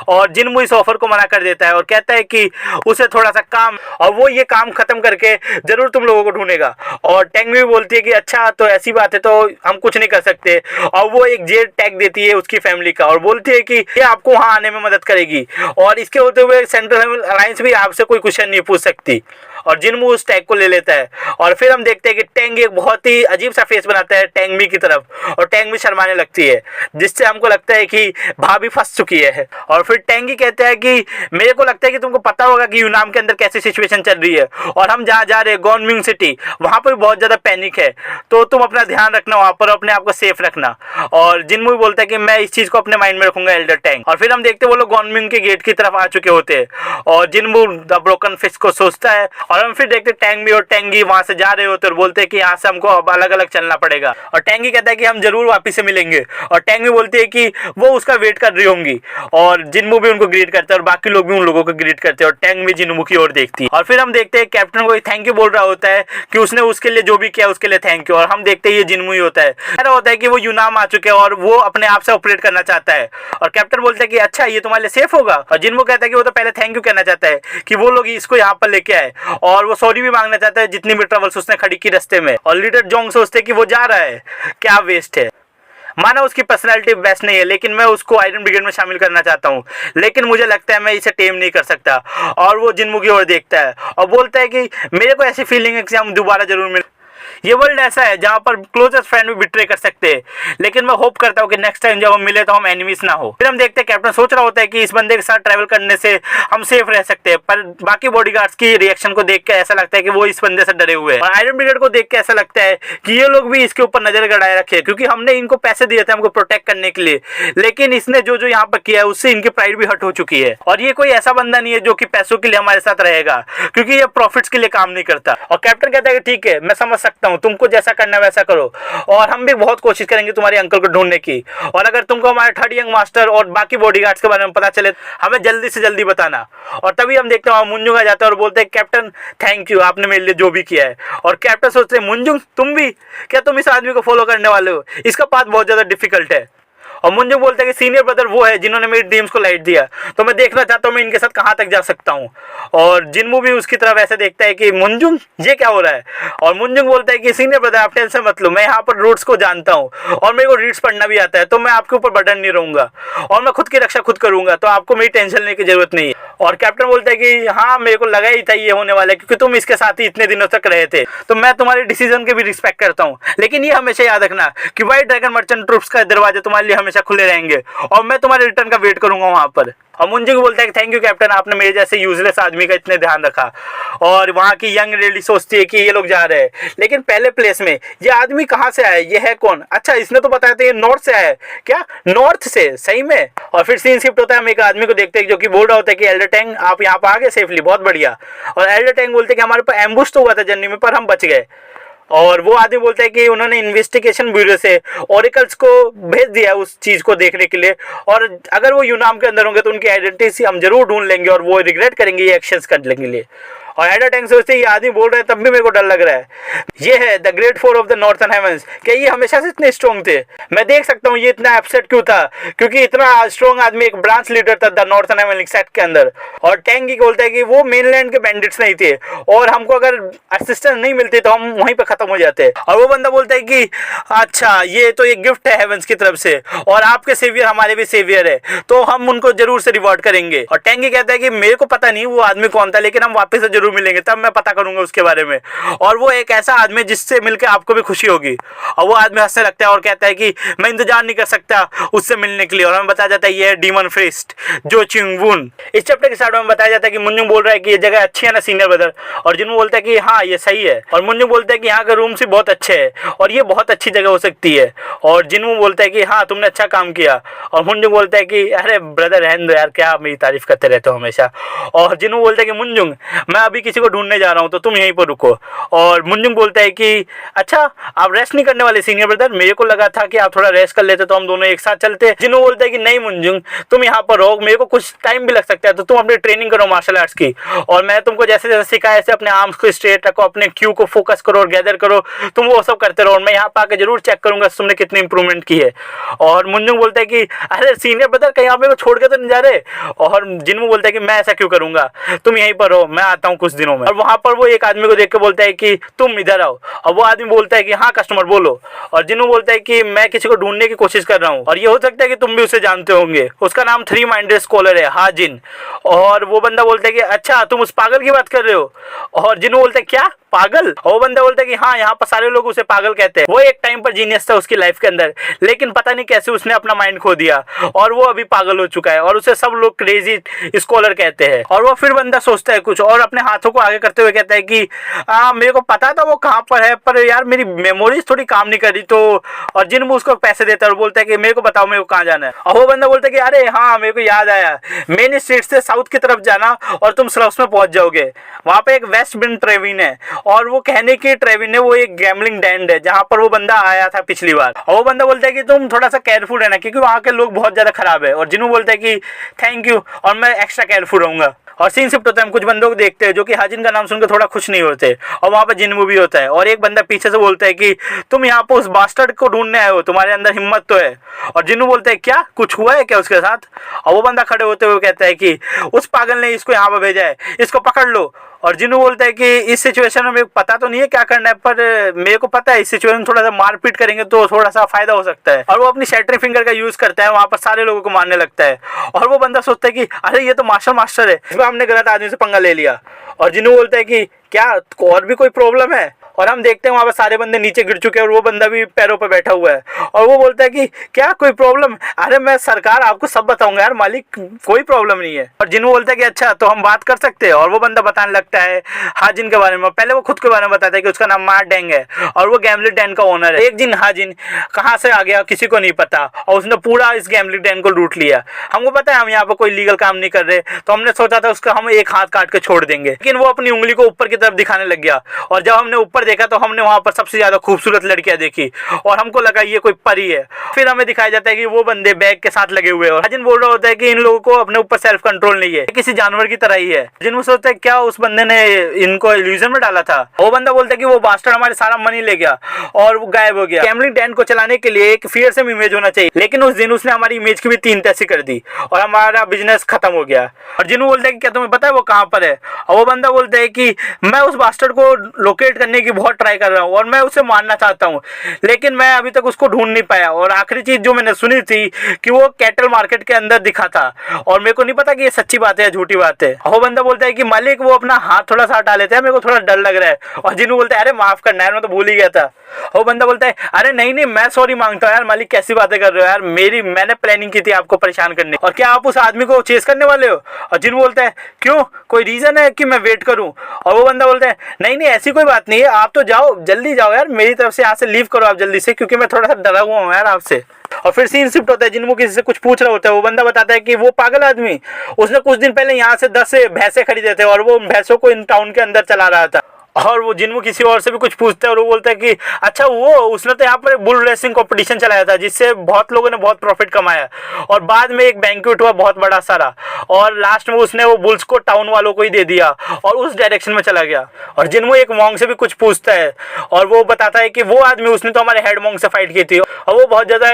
और जिन्मू इस ऑफर को मना कर देता है और कहता है कि उसे थोड़ा सा काम, और वो ये काम खत्म करके जरूर तुम लोगों को ढूंढेगा। और टैंग भी बोलती है कि अच्छा तो ऐसी बात है तो हम कुछ नहीं कर सकते, और वो एक जेट टैग देती है उसकी फैमिली का, और बोलती है कि ये आपको वहां आने में मदद करेगी, और इसके होते हुए सेंट्रल हेवन अलायंस भी आपसे कोई क्वेश्चन नहीं पूछ सकती। और जिन्मू उस टैग को ले लेता है, और फिर हम देखते हैं कि टैंग एक बहुत ही अजीब सा फेस बनाता है टैंग की तरफ, और टैंग भी शर्माने लगती है, जिससे हमको लगता है कि भाभी फंस चुकी है। और फिर टैंगी कहता है कि मेरे को लगता है कि तुमको पता होगा कि यूनाम के अंदर कैसी सिचुएशन चल रही है, और हम जहाँ जा रहे हैं गॉनम्यूंग सिटी, वहाँ पर बहुत ज़्यादा पैनिक है, तो तुम अपना ध्यान रखना वहाँ पर, अपने आप को सेफ रखना। और जिन्मू भी बोलता है कि मैं इस चीज़ को अपने माइंड में रखूंगा एल्डर टैंग। और फिर हम देखते हैं वो लोग गॉनम्यूंग के गेट की तरफ आ चुके होते हैं, और जिन्मू द ब्रोकन फिश को सोचता है, और हम फिर देखते टैंग भी और टैंगी वहां से जा रहे होते और बोलते हैं कि यहाँ से हमको अब अलग अलग चलना पड़ेगा। और टैंगी कहता है कि हम जरूर वापिस से मिलेंगे, और टैंग भी बोलती है कि वो उसका वेट कर रही होंगी, और जिन्मू भी उनको ग्रीट करते हैं और बाकी लोग भी उन लोगों को ग्रीट करते हैं, और टैंग भी जिन्मू की ओर देखती है। और फिर हम देखते हैं कैप्टन को थैंक यू बोल रहा होता है कि उसने उसके लिए जो भी किया उसके लिए थैंक यू, और हम देखते हैं ये जिन्मू ही होता है। ऐसा होता है कि वो यूनाम आ चुके हैं और वो अपने आप से ऑपरेट करना चाहता है, और कैप्टन बोलता है कि अच्छा ये तुम्हारे लिए सेफ होगा। और जिन्मू कहता है कि वो तो पहले थैंक यू कहना चाहता है कि वो लोग इसको यहाँ पर लेके आए, और वो सॉरी भी मांगना चाहता है जितनी भी ट्रबल्स उसने खड़ी की रास्ते में। और लीडर जोंग सोचते हैं कि वो जा रहा है, क्या वेस्ट है, माना उसकी पर्सनालिटी बेस्ट नहीं है, लेकिन मैं उसको आयरन ब्रिगेड में शामिल करना चाहता हूँ, लेकिन मुझे लगता है मैं इसे टेम नहीं कर सकता। और वो जिन्मू की ओर देखता है और बोलता है कि मेरे को ऐसी फीलिंग है कि हम दोबारा जरूर मिल, ये वर्ल्ड ऐसा है जहाँ पर क्लोजेस्ट फ्रेंड भी बिट्रे कर सकते हैं, लेकिन मैं होप करता हूँ कि नेक्स्ट टाइम जब हम मिले तो हम एनिमीज ना हो। फिर हम देखते हैं कैप्टन सोच रहा होता है कि इस बंदे के साथ ट्रैवल करने से हम सेफ रह सकते हैं, पर बाकी बॉडीगार्ड्स की रिएक्शन को देख के ऐसा लगता है कि वो इस बंदे से डरे हुए हैं। और आयरन ब्रिगेड को देख के ऐसा लगता है कि ये लोग भी इसके ऊपर नजर गड़ाए रखे, क्योंकि हमने इनको पैसे दिए थे हमको प्रोटेक्ट करने के लिए, लेकिन इसने जो जो यहाँ पर किया है उससे इनकी प्राइड भी हट हो चुकी है। और ये कोई ऐसा बंदा नहीं है जो कि पैसों के लिए हमारे साथ रहेगा, क्योंकि ये प्रॉफिट्स के लिए काम नहीं करता। और कैप्टन कहता है कि ठीक है मैं समझ सकता हूँ, तुमको जैसा करना वैसा करो, और हम भी बहुत कोशिश करेंगे तुम्हारे अंकल को ढूंढने की, और अगर तुमको हमारे थर्ड यंग मास्टर और बाकी बॉडीगार्ड्स के बारे में पता चले हमें जल्दी से जल्दी बताना। और तभी हम देखते हैं मुंजुंग आ जाता है और बोलते हैं कैप्टन थैंक यू आपने मेरे लिए जो भी किया है। और कैप्टन सोचते हैं मुंजुंग तुम भी, क्या तुम इस आदमी को फॉलो करने वाले हो, इसका पाथ बहुत ज्यादा डिफिकल्ट है। और मुंजुंग बोलता है कि सीनियर ब्रदर वो है जिन्होंने मेरी ड्रीम्स को लाइट दिया, तो मैं देखना चाहता हूँ मैं इनके साथ कहाँ तक जा सकता हूँ। और जिनमू भी उसकी तरफ ऐसे देखता है कि मुंजुंग ये क्या हो रहा है। और मुंजुंग बोलता है कि सीनियर ब्रदर आप टेंशन मत लो, मैं यहाँ पर रूट्स को जानता हूँ और मेरे को रीड्स पढ़ना भी आता है, तो मैं आपके ऊपर बर्डन नहीं रहूंगा और मैं खुद की रक्षा खुद करूंगा, तो आपको मेरी टेंशन लेने की जरूरत नहीं है। और कैप्टन बोलता है कि हाँ मेरे को लगा ही था ये होने वाला है, क्योंकि तुम इसके साथ ही इतने दिनों तक रहे थे, तो मैं तुम्हारे डिसीजन के भी रिस्पेक्ट करता हूँ, लेकिन ये हमेशा याद रखना कि व्हाइट ड्रैगन मर्चेंट ट्रूप्स का दरवाजे तुम्हारे लिए हमेशा खुले रहेंगे और मैं तुम्हारे रिटर्न का वेट करूंगा वहां पर। और मुंजुंग बोलता है कि थैंक यू कैप्टन, आपने मेरे जैसे यूजलेस आदमी का इतने ध्यान रखा। और वहाँ की यंग लेडी सोचती है कि ये लोग जा रहे हैं, लेकिन पहले प्लेस में ये आदमी कहाँ से आया, ये है कौन, अच्छा इसने तो बताया था ये नॉर्थ से आया है, क्या नॉर्थ से सही में। और फिर सीन शिफ्ट होता है, हम एक आदमी को देखते हैं जो कि बोल रहा होता है कि एल्डर टैंग आप यहाँ पर आ गए सेफली, बहुत बढ़िया। और एल्डर टैंग बोलते हैं कि हमारे पास एम्बुश तो हुआ था जर्नी में पर हम बच गए। और वो आदमी बोलता है कि उन्होंने इन्वेस्टिगेशन ब्यूरो से ओरेकल्स को भेज दिया उस चीज़ को देखने के लिए, और अगर वो यूनाम के अंदर होंगे तो उनकी आइडेंटिटी हम जरूर ढूंढ लेंगे और वो रिग्रेट करेंगे ये एक्शंस करने के लिए। और एल्डर टैंग सोचते ये आदमी बोल रहे हैं तब भी मेरे को डर लग रहा है, ये है the great four of the northern heavens, क्या ये हमेशा से इतने स्ट्रॉन्ग थे। मैं देख सकता हूँ ये इतना अपसेट क्यों था, क्योंकि इतना स्ट्रॉन्ग आदमी एक ब्रांच लीडर था द नॉर्थर्न हेवन सेक्ट के अंदर। और टैंग बोलता है कि वो मेनलैंड के बैंडिट्स नहीं थे और हमको अगर असिस्टेंस नहीं मिलती तो हम वहीं पर खत्म हो जाते। और वो बंदा बोलता है कि अच्छा ये तो एक गिफ्ट है हेवंस की तरफ से और आपके सेवियर हमारे भी सेवियर है, तो हम उनको जरूर से रिवॉर्ड करेंगे। और टैंगी कहता है कि मेरे को पता नहीं वो आदमी कौन था, लेकिन हम वापस से जरूर मिलेंगे, तब मैं पता करूंगा उसके बारे में। और वो एक ऐसा आदमी जिससे मिलकर आपको भी खुशी होगी। और वो आदमी हंसने लगता है और कहता है कि मैं इंतजार नहीं कर सकता उससे मिलने के लिए। और हमें बताया जाता है ये है डीमन फिस्ट जो चिंगवुन। इस चैप्टर के स्टार्ट में बताया जाता है कि मुंजुंग बोल रहा है कि ये जगह अच्छी है ना सीनियर ब्रदर, और जिन्हों बोलता है कि हाँ ये सही है। और मुंजुंग बोलता है कि यहाँ का रूम भी बहुत अच्छे है और ये बहुत अच्छी जगह हो सकती है। और जिन्हों बोलता है कि हाँ तुमने अच्छा काम किया। और मुंजुंग बोलता है कि अरे ब्रदर रहने दो यार, क्या मेरी तारीफ करते रहते हो हमेशा। और जिन्हों बोलता है कि मुंजुंग मैं अभी किसी को ढूंढने जा रहा हूँ तो तुम यहीं पर रुको। और मुंजुंग बोलता है कि अच्छा आप रेस्ट नहीं करने वाले सीनियर ब्रदर, मेरे को लगा था कि आप थोड़ा रेस्ट कर लेते तो हम दोनों एक साथ चलते। जिन्हों बोलता है कि नहीं मुंजुंग तुम यहाँ पर रहो, मेरे को कुछ टाइम भी लग सकता है, तो तुम अपनी ट्रेनिंग करो मार्शल आर्ट्स की, और मैं तुमको जैसे जैसे सिखाया ऐसे अपने आर्म्स को स्ट्रेट रखो, अपने क्यू को फोकस करो और गैदर करो, तुम वो सब करते रहो और मैं यहाँ पर आकर जरूर चेक करूंगा तुमने कितनी इंप्रूवमेंट की है। और मुंजुंग बोलता है कि अरे सीनियर ब्रदर कहीं आप मेरे को छोड़ के तो नहीं जा रहे। और जिन्हों बोलता है कि मैं ऐसा क्यों करूंगा, तुम यहीं पर रहो, मैं आता हूँ कुछ दिनों में। और वहां पर वो एक आदमी को देख के बोलता है कि तुम इधर आओ। और वो आदमी बोलता है कि हाँ कस्टमर बोलो। और जिन्हों बोलता है कि मैं किसी को ढूंढने की कोशिश कर रहा हूँ और ये हो सकता है कि तुम भी उसे जानते होंगे, उसका नाम 3 माइंडेड स्कॉलर है हाजिन। और वो बंदा बोलता है कि अच्छा तुम उस पागल की बात कर रहे हो। और जिन्हों बोलता है क्या पागल। और वो बंदा बोलता है कि हाँ यहाँ पर सारे लोग उसे पागल कहते हैं, वो एक टाइम पर जीनियस था उसकी लाइफ के अंदर, लेकिन पता नहीं कैसे उसने अपना माइंड खो दिया और वो अभी पागल हो चुका है और उसे सब लोग क्रेजी स्कॉलर कहते हैं। और वो फिर बंदा सोचता है कुछ और अपने हाथों को आगे करते हुए कहता है कि मेरे को पता था वो कहाँ पर है, पर यार मेरी मेमोरीज थोड़ी काम नहीं कर रही। तो और जिन उसको पैसे देता है और बोलता है कि मेरे को बताओ मेरे को कहाँ जाना है। और वो बंदा बोलता है कि अरे हाँ मेरे को याद आया, मेन स्ट्रीट से साउथ की तरफ जाना और तुम स्लम्स में पहुंच जाओगे, वहां पे एक वेस्ट बिन ट्रेविन है। और वो कहने की ट्रेविन है वो एक गैम्बलिंग डेंड है जहां पर वो बंदा आया था पिछली बार। और वो बंदा बोलता है कि तुम थोड़ा सा केयरफुल रहना क्योंकि वहां के लोग बहुत ज्यादा खराब है। और जिन्हों बोलता है कि थैंक यू और मैं एक्स्ट्रा केयरफुल रहूंगा। और सीन शिफ्ट होता है, हम कुछ बंदों को देखते हैं जो कि हाजिन का नाम सुनकर थोड़ा खुश नहीं होते और वहां पर जिन्मू भी होता है। और एक बंदा पीछे से बोलता है कि तुम यहाँ पर उस बास्टर्ड को ढूंढने आए हो, तुम्हारे अंदर हिम्मत तो है। और जिन्नू बोलता है क्या कुछ हुआ है क्या उसके साथ। और वो बंदा खड़े होते हुए कहता है कि उस पागल ने इसको यहाँ पर भेजा है, इसको पकड़ लो। और जिन्हों बोलता है कि इस सिचुएशन में मेरे को पता तो नहीं है क्या करना है, पर मेरे को पता है इस सिचुएशन में थोड़ा सा मारपीट करेंगे तो थोड़ा सा फायदा हो सकता है। और वो अपनी शैटरिंग फिंगर का यूज करता है, वहां पर सारे लोगों को मारने लगता है। और वो बंदा सोचता है कि अरे ये तो मार्शल मास्टर है, इसमें हमने गलत आदमी से पंगा ले लिया। और जिन्हों बोलता है कि क्या और भी कोई प्रॉब्लम है। और हम देखते हैं वहां पर सारे बंदे नीचे गिर चुके हैं और वो बंदा भी पैरों पर बैठा हुआ है। और वो बोलता है कि क्या कोई प्रॉब्लम। अरे मैं सरकार आपको सब बताऊंगा यार मालिक, कोई प्रॉब्लम नहीं है। और जिन्हों बोलता है कि अच्छा तो हम बात कर सकते हैं। और वो बंदा बताने लगता है हाजिन के बारे में। पहले वो खुद के बारे में बताता है कि उसका नाम मार डेंग है और वो गैम्बलिंग डेन का ओनर है। एक दिन हाजिन कहाँ से आ गया किसी को नहीं पता और उसने पूरा इस गैम्बलिंग डेन को लूट लिया। हमको पता है हम यहाँ पर कोई लीगल काम नहीं कर रहे, तो हमने सोचा था उसका हम एक हाथ काट के छोड़ देंगे, लेकिन वो अपनी उंगली को ऊपर की तरफ दिखाने लग गया। और जब हमने ऊपर देखा तो हमने वहाँ पर सबसे ज़्यादा खूबसूरत लड़कियाँ देखी और हमको लगा ये कोई परी है। फिर हमें दिखाया जाता है कि वो बंदे बैग के साथ लगे हुए हैं और हाजिन बोल रहा होता है कि इन लोगों को अपने ऊपर सेल्फ कंट्रोल नहीं है, किसी जानवर की तरह ही है। जिन सोचता है क्या उस बंदे ने इनको इल्यूजन में डाला था। वो बंदा बोलता है कि वो बास्टर्ड हमारे सारा मनी ले गया और वो गायब हो गया। गैम्बलिंग डेन को चलाने के लिए एक फियरसम इमेज होना चाहिए, लेकिन उस दिन उसने हमारी इमेज की भी 3 तैसी कर दी और हमारा बिजनेस खत्म हो गया। और जिन्हों बोलता है कि क्या तुम्हें पता है वो कहाँ पर है। और वो बंदा बोलता है कि मैं उस बास्टर्ड को लोकेट करने की बहुत ट्राई कर रहा हूँ और मैं उसे मारना चाहता हूँ, लेकिन मैं अभी तक उसको ढूंढ नहीं पाया। और आखिरी चीज जो मैंने सुनी थी कि वो कैटल मार्केट के अंदर दिखा था और मेरे को नहीं पता कि ये सच्ची बात है या झूठी बात है। वो बंदा बोलता है कि मालिक वो अपना हाथ थोड़ा सा हटा लेते हैं, मेरे को थोड़ा डर लग रहा है। और जिन्हों बोलता है अरे माफ करना यार, मैं तो भूल ही गया था। वो बंदा बोलता है अरे नहीं नहीं मैं सॉरी मांगता हूँ यार मालिक, कैसी बातें कर रहे हो यार, मैंने प्लानिंग की थी आपको परेशान करने, और क्या आप उस आदमी को चेस करने वाले हो। और जिन्हों बोलता है क्यों, कोई रीजन है कि मैं वेट करूं। और वो बंदा बोलता है नहीं नहीं ऐसी कोई बात नहीं है, आप तो जाओ, जल्दी जाओ यार, मेरी तरफ से यहाँ से लीव करो आप जल्दी से, क्योंकि मैं थोड़ा सा डरा हुआ हूँ यार आपसे। और फिर सीन शिफ्ट होता है, जिनको किसी से कुछ पूछ रहा होता है। वो बंदा बताता है कि वो पागल आदमी उसने कुछ दिन पहले यहाँ से 10 भैंसे खरीदे थे और वो भैंसों को इन टाउन के अंदर चला रहा था। और वो जिन्हों किसी और से भी कुछ पूछता है और वो बोलता है कि अच्छा वो उसने तो यहाँ पर बुल रेसिंग कंपटीशन चलाया था जिससे बहुत लोगों ने बहुत प्रॉफिट कमाया, और बाद में एक बैंक्वेट हुआ बहुत बड़ा सारा, और लास्ट में उसने वो बुल्स को टाउन वालों को ही दे दिया और उस डायरेक्शन में चला गया। और जिन्हों एक मॉन्ग से भी कुछ पूछता है और वो बताता है कि वो आदमी उसने तो हमारे हेड मॉन्ग से फाइट की थी और वो बहुत ज़्यादा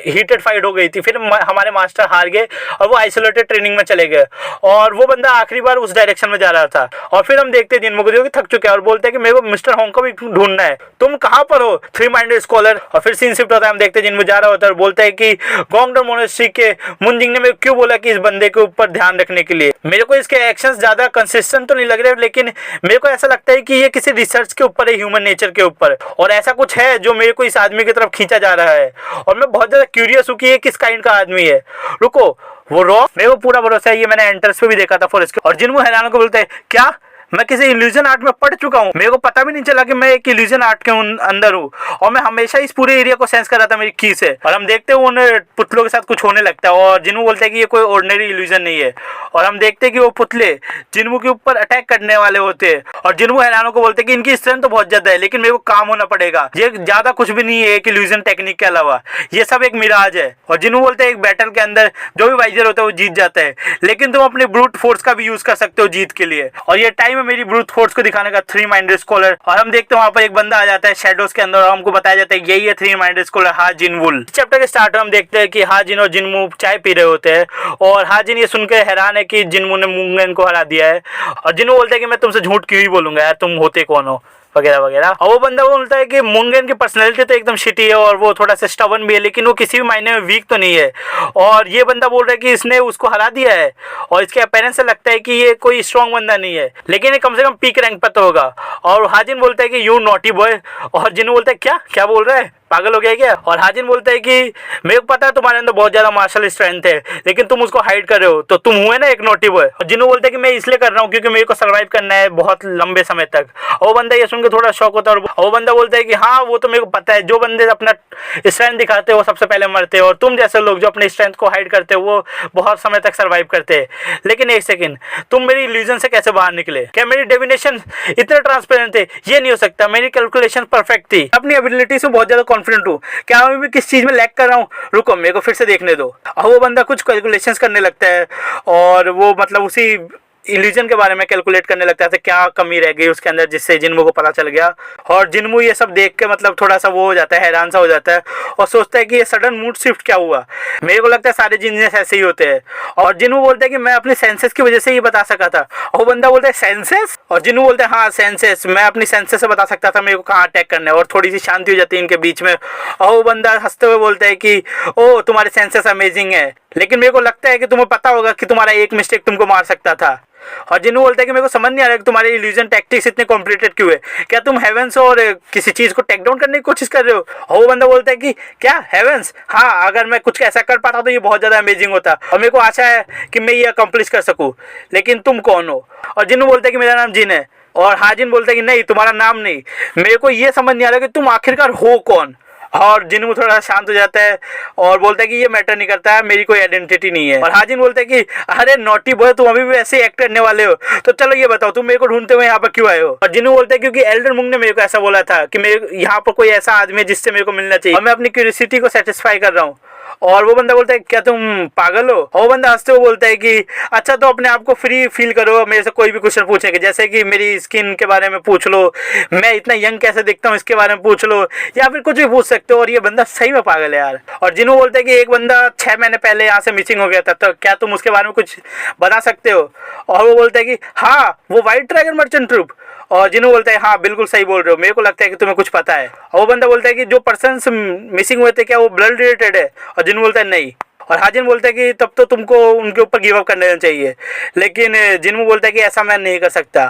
हीटेड फाइट हो गई थी, फिर हमारे मास्टर हार गए और वो आइसोलेटेड ट्रेनिंग में चले गए और वो बंदा आखिरी बार उस डायरेक्शन में जा रहा था। और फिर हम देखते हैं जिन्हों को थक चुके हैं और बोलते हैं कि मेरे को मिस्टर होंग को भी ढूंढना है, तुम कहां पर हो थ्री माइंडेड स्कॉलर। और फिर सीन शिफ्ट होता है, हम देखते हैं जिनमें जा रहा होता है और बोलता है कि गोंगडोर मोनेस्ट्री के मुनजिंग ने मेरे को क्यों बोला कि इस बंदे के ऊपर ध्यान रखने के लिए। मेरे को इसके एक्शंस ज्यादा कंसिस्टेंट तो नहीं लग रहे, लेकिन मेरे को ऐसा लगता है कि ये किसी रिसर्च के ऊपर है, ह्यूमन नेचर के ऊपर, और ऐसा कुछ है जो मेरे को इस आदमी की तरफ खींचा जा रहा है और मैं बहुत ज्यादा क्यूरियस हूँ कि ये किस काइंड का आदमी है। रुको वो रॉ, मेरे को पूरा भरोसा है, ये मैंने एंटर्स पे भी देखा था फॉरेस्ट के। और जिन्हों हैरान को बोलते हैं क्या मैं किसी इल्यूजन आर्ट में पढ़ चुका हूँ, मेरे को पता भी नहीं चला कि मैं एक इल्यूजन आर्ट के अंदर हूँ और मैं हमेशा इस पूरे एरिया को सेंस कर रहा था मेरी की से। और हम देखते हैं उन पुतलों के साथ कुछ होने लगता है और जिन्हों बोलते हैं कि ये कोई ऑर्डिनरी इल्यूजन नहीं है, और हम देखते हैं कि वो पुतले जिन्हों के ऊपर अटैक करने वाले होते हैं और जिन्हों हैरानों को बोलते हैं कि इनकी स्ट्रेंथ तो बहुत ज्यादा है लेकिन मेरे को काम होना पड़ेगा, ये ज्यादा कुछ भी नहीं है एक इल्यूजन टेक्निक के अलावा, ये सब एक मिराज है। और जिन्हों बोलते हैं एक बैटल के अंदर जो भी वाइजर होता है वो जीत जाता है, लेकिन तुम अपने ब्रूट फोर्स का भी यूज कर सकते हो जीत के लिए, और ये टाइम है मेरी ब्रूट फोर्स को दिखाने का थ्री माइंडेड स्कॉलर। और हम देखते हैं वहां पर एक बंदा आ जाता है शैडोज के अंदर और हमको बताया जाता है यही है थ्री माइंडेड स्कॉलर हाजिन वुल। चैप्टर के स्टार्ट में हम देखते हैं कि हाजिन और जिनमू चाय पी रहे होते हैं और हाजिन ये सुनकर हैरान है कि जिनमू ने मुंगन को हरा दिया है, और जिनमू बोलते हैं कि मैं तुमसे झूठ क्यों ही बोलूंगा यार, तुम होते कौन हो वगैरह वगैरह। और वो बंदा बोलता है कि मुंगन की पर्सनैलिटी तो एकदम शिटी है और वो थोड़ा सा स्टबन भी है, लेकिन वो किसी भी मायने में वीक तो नहीं है। और ये बंदा बोल रहा है कि इसने उसको हरा दिया है और इसके अपीयरेंस से लगता है कि ये कोई स्ट्रॉन्ग बंदा नहीं है, लेकिन ये कम से कम पीक रैंक पर तो होगा। और हाजिन बोलता है कि यू नॉटी बॉय, और जिन्हों बोलता है क्या क्या बोल रहा है, पागल हो गया क्या। और हाजिन बोलता है कि मेरे को पता है तुम्हारे अंदर बहुत ज्यादा मार्शल स्ट्रेंथ है लेकिन तुम उसको हाइड कर रहे हो, तो तुम हुए ना एक नोटी बॉय। और जिन्हों बोलते हैं कि मैं इसलिए कर रहा हूँ क्योंकि मेरे को सर्वाइव करना है बहुत लंबे समय तक। और वो बंदा ये सुनकर थोड़ा शौक होता है और वो बंदा बोलता है कि हाँ वो तो मेरे को पता है, जो बंदे अपना स्ट्रेंथ दिखाते हैं वो सबसे पहले मरते हैं और तुम जैसे लोग जो अपने स्ट्रेंथ को हाइड करते हो वो बहुत समय तक सर्वाइव करते हैं। लेकिन एक सेकेंड, तुम मेरी इल्यूजन से कैसे बाहर निकले, क्या मेरी डिविनेशन इतने ट्रांसपेरेंट थे, ये नहीं हो सकता, मेरी कैलकुलेशन परफेक्ट थी, अपनी एबिलिटी से बहुत ज्यादा कॉन्फिडेंट हूँ, क्या मैं भी किस चीज में लैग कर रहा हूँ, रुको मेरे को फिर से देखने दो। और वो बंदा कुछ कैलकुलेशंस करने लगता है और वो मतलब उसी इल्यूजन के बारे में कैलकुलेट करने लगता है क्या कमी रह गई उसके अंदर, जिससे जिन्मू को पता चल गया। और जिन्मू ये सब देख के मतलब थोड़ा सा वो हो जाता है, हैरान सा हो जाता है और सोचता है कि ये सडन मूड शिफ्ट क्या हुआ, मेरे को लगता है सारे जीनियस ऐसे ही होते हैं। और जिन्मू बोलता है कि मैं अपने सेंसेस की वजह से ये बता सका था। और वो बंदा बोलता है सेंसेस, और जिन्मू बोलता है हाँ सेंसेस, मैं अपनी सेंसेस से बता सकता था मेरे को कहाँ अटैक करना है। और थोड़ी सी शांति हो जाती है इनके बीच में और वो बंदा हंसते हुए बोलता है कि ओ तुम्हारे सेंसेस अमेजिंग है, लेकिन मेरे को लगता है कि तुम्हें पता होगा कि तुम्हारा एक मिस्टेक तुमको मार सकता था। और जिन्हों बोलता है कि मेरे को समझ नहीं आ रहा कि तुम्हारे इल्यूजन टैक्टिक्स इतने कॉम्प्लिकेटेड क्यों है, क्या तुम हेवेंस और किसी चीज को टेक डाउन करने की कोशिश कर रहे हो। और वो बंदा बोलता है कि क्या हेवेंस, हाँ अगर मैं कुछ ऐसा कर पाता तो ये बहुत ज्यादा अमेजिंग होता और मेरे को आशा है कि मैं ये अकम्प्लिश कर सकूं, लेकिन तुम कौन हो। और जिन्हों बोलता है कि मेरा नाम जिन है, और हाजिन बोलता है कि नहीं तुम्हारा नाम नहीं, मेरे को ये समझ नहीं आ रहा कि तुम आखिरकार हो कौन। और जिन्नू थोड़ा शांत हो जाता है और बोलता है कि ये मैटर नहीं करता है, मेरी कोई आइडेंटिटी नहीं है। और हाजिन बोलता है कि अरे नॉटी बॉय, तुम अभी भी ऐसे एक्ट करने वाले हो, तो चलो ये बताओ तुम मेरे को ढूंढते हुए यहाँ पर क्यों आए हो। और जिन्नू बोलता है क्योंकि एल्डर मुंग ने मेरे को ऐसा बोला था कि मेरे यहाँ पर कोई ऐसा आदमी है जिससे मेरे को मिलना चाहिए और मैं अपनी क्यूरियोसिटी को सेटिस्फाई कर रहा हूँ। और वो बंदा बोलता है क्या तुम पागल हो। और वो बंदा हंसते हुए बोलता है कि अच्छा तो अपने आप को फ्री फील करो, मेरे से कोई भी क्वेश्चन पूछेंगे, जैसे कि मेरी स्किन के बारे में पूछ लो, मैं इतना यंग कैसे दिखता हूँ इसके बारे में पूछ लो, या फिर कुछ भी पूछ सकते हो। और ये बंदा सही में पागल है यार। और जिन्हों बोलते हैं कि एक बंदा 6 महीने पहले यहाँ से मिसिंग हो गया था, तो क्या तुम उसके बारे में कुछ बता सकते हो। और वो बोलता है कि हाँ वो व्हाइट ड्रैगन मर्चेंट ट्रूप। और जिन्हों बोलता है हाँ बिल्कुल सही बोल रहे हो, मेरे को लगता है कि तुम्हें कुछ पता है। और वो बंदा बोलता है कि जो पर्सन मिसिंग हुए थे क्या वो ब्लड रिलेटेड है। और जिन्हों बोलता है नहीं। और हाजिन बोलता है कि तब तो तुमको उनके ऊपर गिव अप कर देना चाहिए, लेकिन जिन्नू बोलता है कि ऐसा मैं नहीं कर सकता।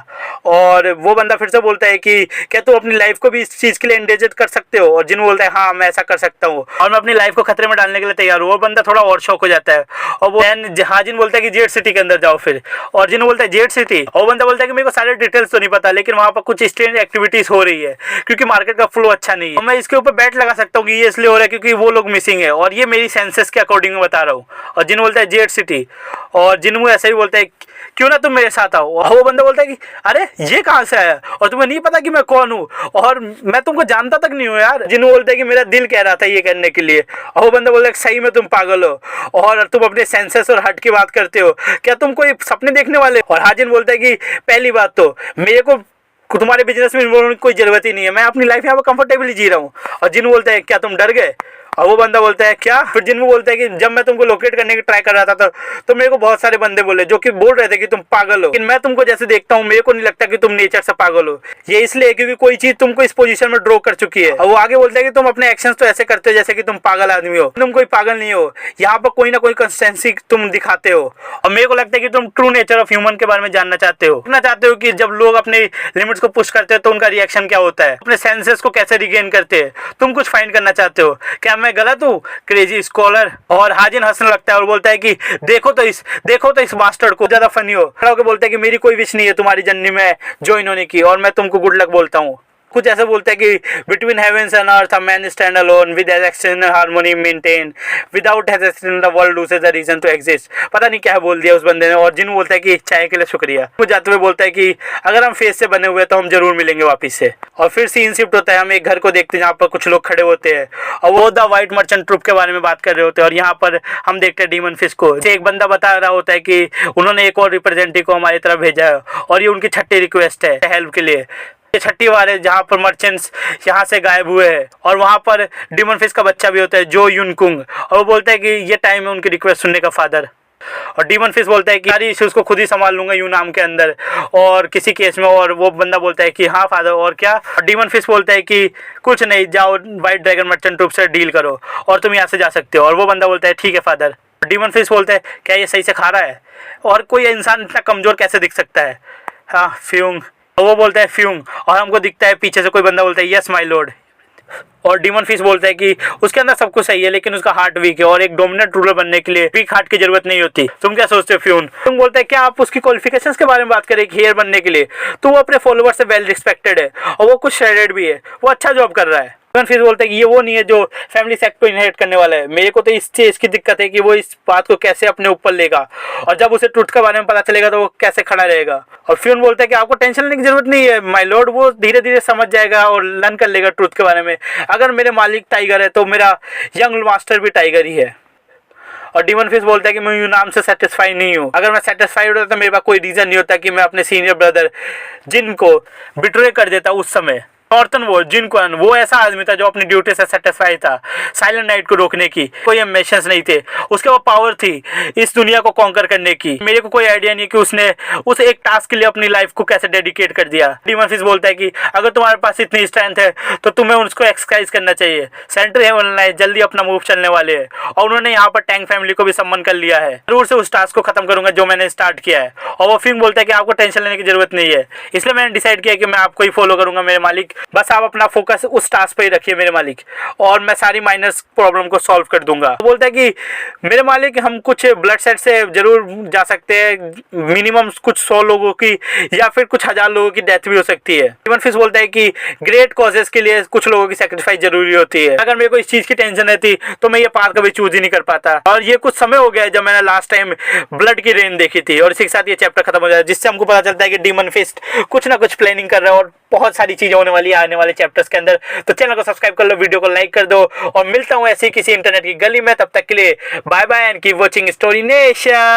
और वो बंदा फिर से बोलता है कि क्या तुम अपनी लाइफ को भी इस चीज़ के लिए एंडेंजर कर सकते हो। और जिन्नू बोलता है हाँ मैं ऐसा कर सकता हूँ और मैं अपनी लाइफ को खतरे में डालने के लिए तैयार हूँ। वो बंदा थोड़ा और शौक हो जाता है और वो हाजिन बोलता है कि जेड सिटी के अंदर जाओ फिर। और जिन्नू बोलता है जेड सिटी। और वो बंदा बोलता है कि मेरे को सारे डिटेल्स तो नहीं पता, लेकिन वहाँ पर कुछ स्ट्रेंज एक्टिविटीज़ हो रही है क्योंकि मार्केट का फ्लो अच्छा नहीं है। मैं इसके ऊपर बैट लगा सकता हूँ कि ये इसलिए हो रहा है क्योंकि वो लोग मिसिंग है और ये मेरी सेंसेस के अकॉर्डिंग बता रहा हूँ। और जिन बोलता है जेड सिटी। और जिन्नू ऐसा ही बोलता है क्यों ना तुम मेरे साथ आओ। और वो बंदा बोलता है कि अरे ये कहाँ से आया और तुम्हें नहीं पता कि मैं कौन हूँ और मैं तुमको जानता तक नहीं हूँ यार। जिन्नू बोलता है कि मेरा दिल कह रहा था ये करने के लिए। और वो बंदा बोलता है सही में तुम पागल हो और तुम अपने सेंसेस और हट की बात करते हो, क्या तुम कोई सपने देखने वाले। और हाजिन बोलता है कि पहली बात तो मेरे को तुम्हारे बिजनेस में इन्वॉल्व होने की कोई जरूरत ही नहीं है, मैं अपनी लाइफ यहाँ पर कंफर्टेबली जी रहा हूँ। और जिन्नू बोलता है क्या तुम डर गए। और वो बंदा बोलता है क्या। फिर जिन्नू बोलता है कि जब मैं तुमको लोकेट करने की ट्राई कर रहा था तो मेरे को बहुत सारे बंदे बोले जो कि बोल रहे थे कि तुम पागल हो, लेकिन मैं तुमको जैसे देखता हूँ मेरे को नहीं लगता कि तुम नेचर से पागल हो। ये इसलिए क्योंकि कोई चीज तुमको इस पोजीशन में ड्रॉ कर चुकी है। और वो आगे बोलता है कि तुम अपने एक्शंस तो ऐसे करते हो जैसे कि तुम पागल आदमी हो, तुम कोई पागल नहीं हो, यहाँ पर कोई ना कोई कंसिस्टेंसी तुम दिखाते हो। और मेरे को लगता है कि तुम ट्रू नेचर ऑफ ह्यूमन के बारे में जानना चाहते हो कि जब लोग अपने लिमिट्स को पुश करते हैं तो उनका रिएक्शन क्या होता है, अपने सेंसेस को कैसे रिगेन करते हैं। तुम कुछ फाइंड करना चाहते हो, क्या मैं गलत हूँ क्रेजी स्कॉलर। और हाजिन हंसने लगता है और बोलता है कि देखो तो इस मास्टर को, ज्यादा फनी हो खड़ा होकर बोलता है कि मेरी कोई विश नहीं है तुम्हारी जर्नी में ज्वाइन होने की और मैं तुमको गुड लक बोलता हूँ। कुछ ऐसा बोलता है कि between heavens and earth a man stand alone with external harmony maintain without hesitation the world loses a reason to exist. पता नहीं क्या बोल दिया उस बंदे ने। और जिन्नू बोलता है कि चाय के लिए शुक्रिया। वो जाते हुए बोलता है कि अगर हम फेस से बने हुए तो हम जरूर मिलेंगे वापिस से। और फिर सीन शिफ्ट होता है, हम एक घर को देखते हैं जहाँ पर कुछ लोग खड़े होते हैं और वो द व्हाइट मर्चेंट ट्रूप के बारे में बात कर रहे होते हैं। और यहाँ पर हम देखते हैं डीमन फिश को। एक बंदा बता रहा होता है कि उन्होंने एक और रिप्रेजेंटेटिव को हमारी तरफ भेजा है और ये उनकी छठी रिक्वेस्ट है हेल्प के लिए। छठी बार है जहाँ पर मर्चेंट्स यहाँ से गायब हुए हैं और वहाँ पर डीमन फिश का बच्चा भी होता है जो युनकुंग। और वो बोलता है कि ये टाइम है उनकी रिक्वेस्ट सुनने का फादर। और डीमन फिश बोलता है कि सारी इश्यूज को खुद ही संभाल लूंगा यू नाम के अंदर और किसी केस में। और वो बंदा बोलता है कि हाँ फादर और क्या। और डीमन फिश बोलता है कि कुछ नहीं, जाओ व्हाइट ड्रैगन मर्चेंट ट्रूप से डील करो और तुम यहाँ से जा सकते हो। और वो बंदा बोलता है ठीक है फादर। डीमन फिश बोलता है क्या ये सही से खा रहा है और कोई इंसान इतना कमजोर कैसे दिख सकता है। हाँ फ्यूंग। वो बोलता है फ्यूंग। और हमको दिखता है पीछे से कोई बंदा बोलता है यस माय लॉर्ड। और डीमन फिश बोलता है कि उसके अंदर सब कुछ सही है लेकिन उसका हार्ट वीक है और एक डोमिनेंट रूलर बनने के लिए वीक हार्ट की जरूरत नहीं होती। तुम क्या सोचते हो फ्यून। तुम बोलता है क्या आप उसकी क्वालिफिकेशंस के बारे में बात करें हेयर बनने के लिए, तो वो अपने फॉलोअर से वेल रिस्पेक्टेड है और वो कुछ श्रेडेड भी है, वो अच्छा जॉब कर रहा है। फिर बोलता है कि ये वो नहीं है जो फैमिली सेक्ट को इनहेरिट करने वाला है। मेरे को तो इस चीज की दिक्कत है कि वो इस बात को कैसे अपने ऊपर लेगा और जब उसे ट्रुथ के बारे में पता चलेगा तो वो कैसे खड़ा रहेगा। और फ्यून बोलता है कि आपको टेंशन लेने की जरूरत नहीं है माय लॉर्ड, वो धीरे धीरे समझ जाएगा और लर्न कर लेगा ट्रुथ के बारे में। अगर मेरे मालिक टाइगर है तो मेरा यंग मास्टर भी टाइगर ही है। और डीमन फिश बोलता है कि मैं यू नाम से सेटिस्फाई नहीं हूँ। अगर मैं सेटिस्फाइड होता तो मेरे पास कोई रीजन नहीं होता कि मैं अपने सीनियर ब्रदर जिनको बिट्रे कर देता उस समय। नॉर्थन वो जिनकुआन वो ऐसा आदमी था जो अपनी ड्यूटी से सेटिस्फाई था, साइलेंट नाइट को रोकने की कोई एम्बिशंस नहीं थे उसके, वो पावर थी इस दुनिया को कॉन्कर करने की। मेरे को कोई आइडिया नहीं कि उसने उस एक टास्क के लिए अपनी लाइफ को कैसे डेडिकेट कर दिया। डीमन फिश बोलता है कि अगर तुम्हारे पास इतनी स्ट्रेंथ है तो तुम्हें उसको एक्सरसाइज करना चाहिए। सेंटर है जल्दी अपना मूव चलने वाले है और उन्होंने यहाँ पर टैंक फैमिली को भी सम्मान कर लिया है। जरूर से उस टास्क को खत्म करूंगा जो मैंने स्टार्ट किया है। और वो फिंग बोलता है कि आपको टेंशन लेने की जरूरत नहीं है, इसलिए मैंने डिसाइड किया कि मैं आपको ही फॉलो करूंगा। मेरे मालिक बस आप अपना फोकस उस टास्क पे ही रखिए मेरे मालिक, और मैं सारी माइनस प्रॉब्लम को सॉल्व कर दूंगा। बोलता है कि मेरे मालिक हम कुछ ब्लड सेट से जरूर जा सकते हैं, मिनिमम कुछ 100 लोगों की या फिर कुछ 1000 लोगों की डेथ भी हो सकती है। डीमन फिश बोलता है कि ग्रेट कॉजेस के लिए कुछ लोगों की सेक्रीफाइस जरूरी होती है। अगर मेरे को इस चीज की टेंशन रहती तो मैं ये पाथ कभी चूज ही नहीं कर पाता। और ये कुछ समय हो गया है जब मैंने लास्ट टाइम ब्लड की रेन देखी थी, और इसी के साथ ये चैप्टर खत्म हो जाता है, जिससे हमको पता चलता है कि डीमन फिश कुछ ना कुछ प्लानिंग कर रहा है और बहुत सारी चीजें होने वाली है आने वाले चैप्टर्स के अंदर। तो चैनल को सब्सक्राइब कर लो, वीडियो को लाइक कर दो, और मिलता हूँ ऐसी किसी इंटरनेट की गली में। तब तक के लिए bye bye and keep watching Story nation.